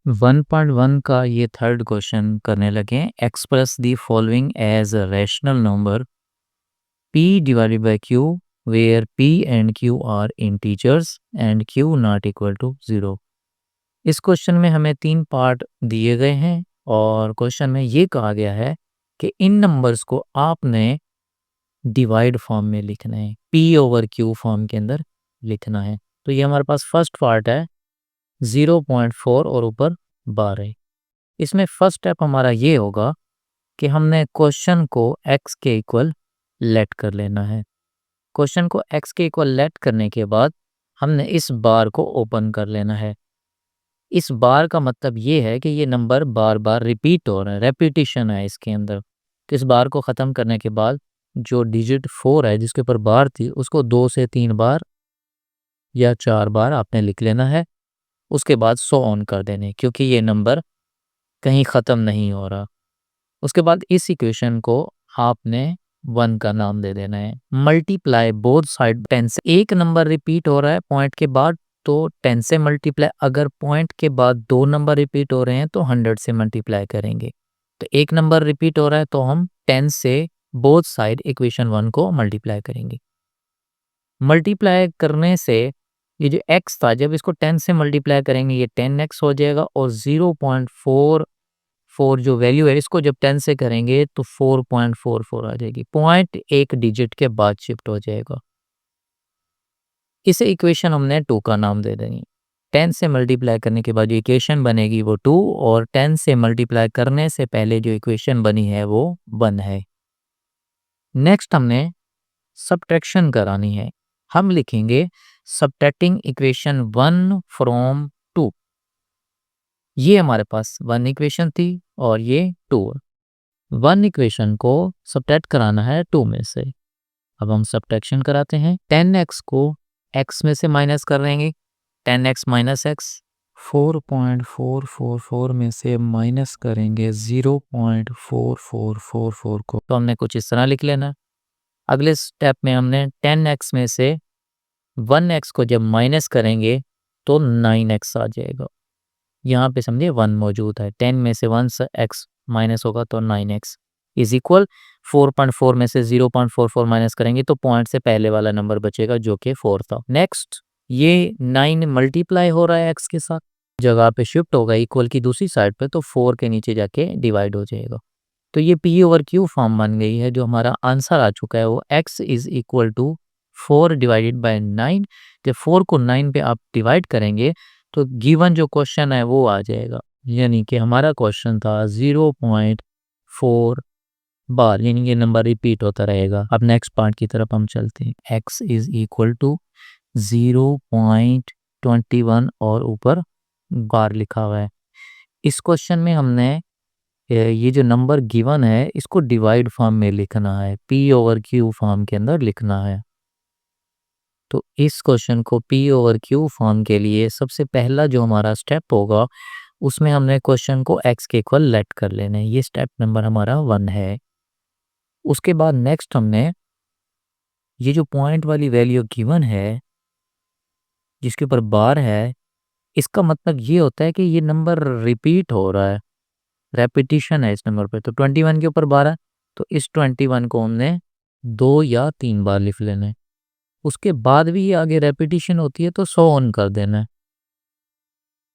1.1 का ये third question करने लगे। Express the following as a rational number p divided by q where p and q are integers and q not equal to 0। इस question में हमें 3 part दिए गए हैं और क्वेश्चन में ये कहा गया है कि इन नंबर्स को आपने डिवाइड फॉर्म में लिखना है, p ओवर q फॉर्म के अंदर लिखना है। तो ये हमारे पास फर्स्ट पार्ट है 0.4 और ऊपर 12। इसमें फर्स्ट स्टेप हमारा ये होगा कि हमने क्वेश्चन को x के इक्वल लेट कर लेना है। क्वेश्चन को x के इक्वल लेट करने के बाद हमने इस बार को ओपन कर लेना है। इस बार का मतलब ये है कि ये नंबर बार बार रिपीट हो रहा है, रेपिटिशन है इसके अंदर। तो इस बार को ख़त्म करने के बाद जो डिजिट 4 है जिसके ऊपर बार थी उसको 2 से 3 बार या 4 बार आपने लिख लेना है। उसके बाद सो ऑन कर देने, क्योंकि ये नंबर कहीं ख़त्म नहीं हो रहा। उसके बाद इस इक्वेशन को आपने 1 का नाम दे देना है। मल्टीप्लाई बोथ साइड 10 से। एक नंबर रिपीट हो रहा है पॉइंट के बाद तो 10 से मल्टीप्लाई, अगर पॉइंट के बाद 2 नंबर रिपीट हो रहे हैं तो 100 से मल्टीप्लाई करेंगे। तो एक नंबर रिपीट हो रहा है तो हम 10 से बोथ साइड इक्वेशन 1 को मल्टीप्लाई करेंगे। मल्टीप्लाई करने से ये जो x था जब इसको 10 से मल्टीप्लाई करेंगे ये 10x हो जाएगा और 0.44 जो वैल्यू है इसको जब 10 से करेंगे तो 4.44 आ जाएगी। पॉइंट एक डिजिट के बाद शिफ्ट हो जाएगा। इसे इक्वेशन हमने 2 का नाम दे देंगे। 10 से मल्टीप्लाई करने के बाद जो इक्वेशन बनेगी वो 2 और 10 से मल्टीप्लाई करने से पहले जो इक्वेशन बनी है वो 1 है। नेक्स्ट हमने सब्ट्रैक्शन करानी है। हम लिखेंगे सब्ट्रैक्टिंग इक्वेशन 1 फ्रॉम 2। ये हमारे पास 1 इक्वेशन थी और ये 2। 1 इक्वेशन को सब्ट्रैक्ट कराना है 2 में से। अब हम सब्ट्रैक्शन कराते हैं। 10x को x में से माइनस कर देंगे। 10x माइनस x 4.444 में से माइनस करेंगे 0.4444 को, तो हमने कुछ इस तरह लिख लेना। अगले स्टेप में हमने 10x में से 1x को जब माइनस करेंगे तो 9x आ जाएगा। यहाँ पे समझिए 1 मौजूद है। 10 में से 1 x माइनस होगा तो 9x इज इक्वल 4.4 में से 0.44 माइनस करेंगे तो पॉइंट से पहले वाला नंबर बचेगा जो कि 4 था। नेक्स्ट ये 9 मल्टीप्लाई हो रहा है x के साथ, जगह पे शिफ्ट होगा इक्वल की दूसरी साइड पे तो 4 के नीचे जाके डिवाइड हो जाएगा। तो ये p ओवर q फॉर्म बन गई है। जो हमारा आंसर आ चुका है वो x is equal to 4 divided by 9। जब 4 को 9 पे आप डिवाइड करेंगे तो गिवन जो क्वेश्चन है वो आ जाएगा। यानी कि हमारा क्वेश्चन था 0.4 बार, यानी ये नंबर रिपीट होता रहेगा। अब नेक्स्ट पार्ट की तरफ हम चलते हैं। x इज इक्वल टू 0.21 और ऊपर बार लिखा हुआ है। इस क्वेश्चन में हमने ये जो नंबर गिवन है इसको डिवाइड फॉर्म में लिखना है, p ओवर q फॉर्म के अंदर लिखना है। तो इस क्वेश्चन को p ओवर q फॉर्म के लिए सबसे पहला जो हमारा स्टेप होगा उसमें हमने क्वेश्चन को x के इक्वल लेट कर लेना है। ये स्टेप नंबर हमारा 1 है। उसके बाद नेक्स्ट हमने ये जो पॉइंट वाली वैल्यू गिवन है जिसके ऊपर बार है, इसका मतलब ये होता है कि ये नंबर रिपीट हो रहा है, रेपिटिशन है इस नंबर पे। तो 21 के ऊपर 12, तो इस 21 को हमने 2 या 3 बार लिख लेना है। उसके बाद भी ये आगे रेपिटिशन होती है तो सो ऑन कर देना है।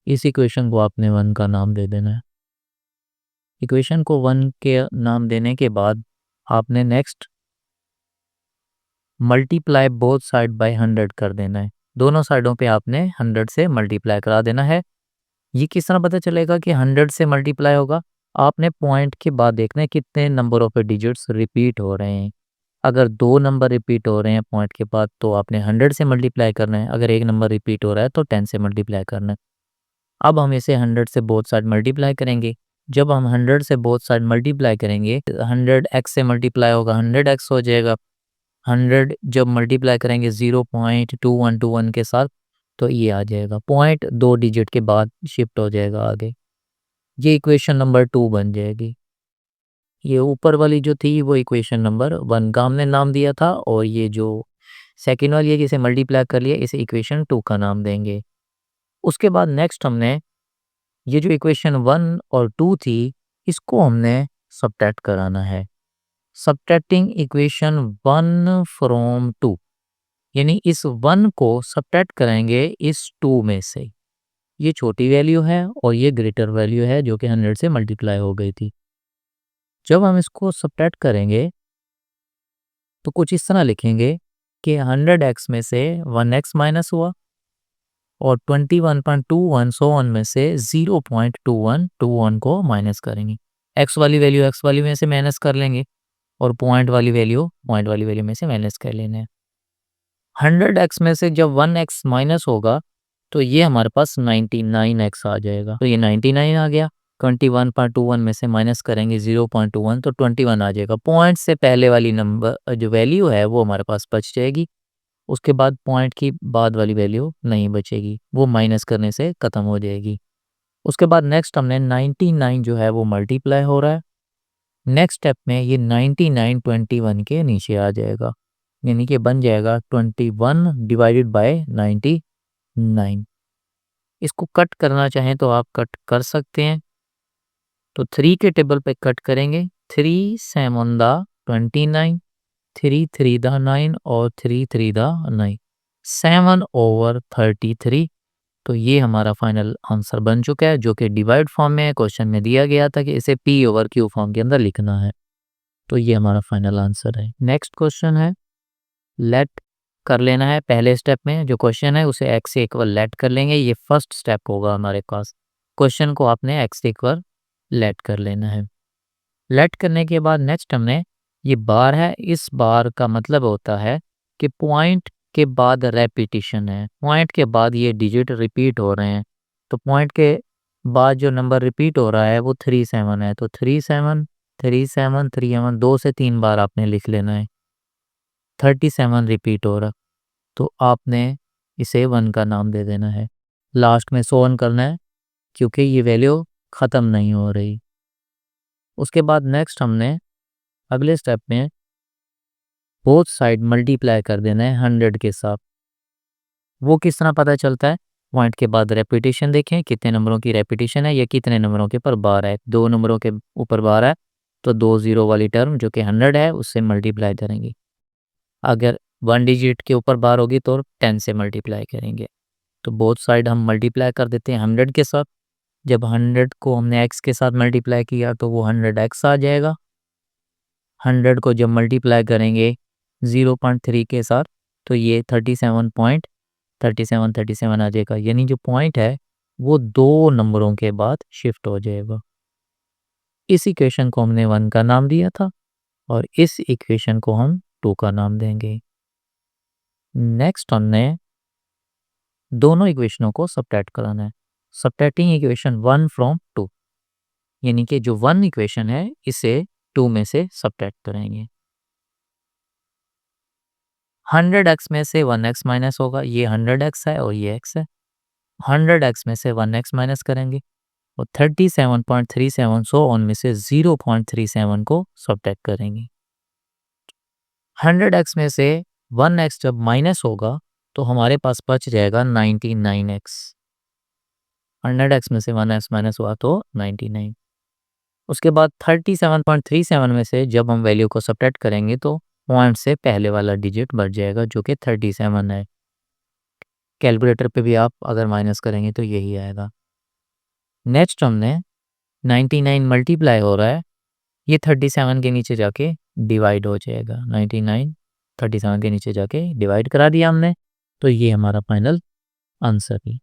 इस इक्वेशन को आपने 1 का नाम दे देना है। इक्वेशन को 1 के नाम देने के बाद आपने next multiply both side by 100 कर देना है। दोनों साइडों पे आपने 100 से मल्टीप्लाई करा देना है। ये किस तरह पता चलेगा कि 100 से मल्टीप्लाई होगा? आपने पॉइंट के बाद देखना है कितने नंबर ऑफ डिजिट्स रिपीट हो रहे हैं। अगर 2 नंबर रिपीट हो रहे हैं पॉइंट के बाद तो आपने 100 से मल्टीप्लाई करना है। अगर एक नंबर रिपीट हो रहा है तो 10 से मल्टीप्लाई करना है। अब हम इसे 100 से बोथ साइड मल्टीप्लाई करेंगे। जब हम 100 से बोथ साइड मल्टीप्लाई करेंगे 100x से मल्टीप्लाई होगा 100x हो जाएगा। 100 जब मल्टीप्लाई करेंगे 0.2121 के साथ तो ये आ जाएगा। पॉइंट 2 डिजिट के बाद शिफ्ट हो जाएगा आगे। ये इक्वेशन नंबर 2 बन जाएगी। ये ऊपर वाली जो थी वो इक्वेशन नंबर 1 का हमने नाम दिया था और ये जो सेकंड वाली है जिसे मल्टीप्लाई कर लिया इसे इक्वेशन 2 का नाम देंगे। उसके बाद नेक्स्ट हमने ये जो इक्वेशन 1 और 2 थी, इसको हमने सब्ट्रैक्ट कराना है। सब्ट्रैक्टिंग इक्वेशन 1 फ्रॉम 2, यानी इस 1 को सब्ट्रैक्ट करेंगे इस 2 में से। ये छोटी वैल्यू है और ये ग्रेटर वैल्यू है जो कि 100 से मल्टीप्लाई हो गई थी। जब हम इसको सब्ट्रैक्ट करेंगे तो कुछ इस तरह लिखेंगे कि 100x में से 1x माइनस हुआ और 21.21 सो ऑन में से 0.2121 को माइनस करेंगे। x वाली वैल्यू में से माइनस कर लेंगे और पॉइंट वाली वैल्यू में से माइनस कर लेना है। 100x में से जब 1x माइनस होगा तो ये हमारे पास 99x आ जाएगा। तो ये 99 आ गया। 21.21 में से माइनस करेंगे 0.21 तो 21 आ जाएगा। पॉइंट से पहले वाली नंबर जो वैल्यू है वो हमारे पास बच जाएगी। उसके बाद पॉइंट की बाद वाली वैल्यू नहीं बचेगी, वो माइनस करने से ख़त्म हो जाएगी। उसके बाद नेक्स्ट हमने 99 जो है वो मल्टीप्लाई हो रहा है। नेक्स्ट स्टेप में ये 99 21 के नीचे आ जाएगा, यानी कि बन जाएगा 21 डिवाइडेड बाय 99। इसको कट करना चाहें तो आप कट कर सकते हैं। तो 3 के टेबल पे कट करेंगे। 3 7 दा 29, 3 3 दा 9 और 3 3 दा 9, 7/33। तो ये हमारा फाइनल आंसर बन चुका है जो कि डिवाइड फॉर्म में क्वेश्चन में दिया गया था कि इसे p/q फॉर्म के अंदर लिखना है। तो ये हमारा फाइनल आंसर है। नेक्स्ट क्वेश्चन है लेट कर लेना है। पहले स्टेप में जो क्वेश्चन है उसे x से इक्वल लेट कर लेंगे। ये फर्स्ट स्टेप होगा हमारे पास। क्वेश्चन को आपने x से इक्वल लेट कर लेना है। लेट करने के बाद नेक्स्ट हमने ये बार है, इस बार का मतलब होता है कि पॉइंट के बाद रेपिटिशन है। पॉइंट के बाद ये डिजिट रिपीट हो रहे हैं। तो पॉइंट के बाद जो नंबर रिपीट हो रहा है वो 37 है। तो 37 37 37 2 से 3 बार आपने लिख लेना है। 37 रिपीट हो रहा, तो आपने इसे 1 का नाम दे देना है। लास्ट में 100 करना है क्योंकि ये वैल्यू ख़त्म नहीं हो रही। उसके बाद नेक्स्ट हमने अगले स्टेप में बोथ साइड मल्टीप्लाई कर देना है 100 के साथ। वो किस तरह पता चलता है? पॉइंट के बाद रेपिटेशन देखें, कितने नंबरों की रेपिटेशन है या कितने नंबरों के ऊपर बार है। 2 नंबरों के ऊपर बार है तो 2 ज़ीरो वाली टर्म जो कि 100 है उससे मल्टीप्लाई करेंगे। अगर 1 डिजिट के ऊपर बार होगी तो 10 से मल्टीप्लाई करेंगे। तो बोथ साइड हम मल्टीप्लाई कर देते हैं 100 के साथ। जब 100 को हमने x के साथ मल्टीप्लाई किया तो वो 100x आ जाएगा। 100 को जब मल्टीप्लाई करेंगे 0.3 के साथ तो ये 37 आ जाएगा, यानी जो पॉइंट है वो 2 नंबरों के बाद शिफ्ट हो जाएगा। इस इक्वेशन को हमने 1 का नाम दिया था और इस इक्वेशन को हम 2 का नाम देंगे। नेक्स्ट हमने दोनों इक्वेशनों को सब्ट्रैक्ट कराना है। सब्ट्रैक्टिंग इक्वेशन 1 फ्रॉम 2, यानी कि जो 1 इक्वेशन है इसे 2 में से सब्ट्रैक्ट करेंगे। 100x में से 1x माइनस होगा, ये 100x है और ये x है। 100x में से 1x माइनस करेंगे और 37.37 सो ऑन में से 0.37 को सब्ट्रैक्ट करेंगे। 100x में से 1x जब माइनस होगा तो हमारे पास बच जाएगा 99x। 100x में से 1x माइनस हुआ तो 99। उसके बाद 37.37 में से जब हम वैल्यू को सब्ट्रैक्ट करेंगे तो पॉइंट से पहले वाला डिजिट बढ़ जाएगा जो कि 37 है। कैलकुलेटर पे भी आप अगर माइनस करेंगे तो यही आएगा। नेक्स्ट हमने 99 मल्टीप्लाई हो रहा है, ये 37 के नीचे जाके डिवाइड हो जाएगा। 99 37 के नीचे जाके डिवाइड करा दिया हमने, तो ये हमारा फाइनल आंसर है।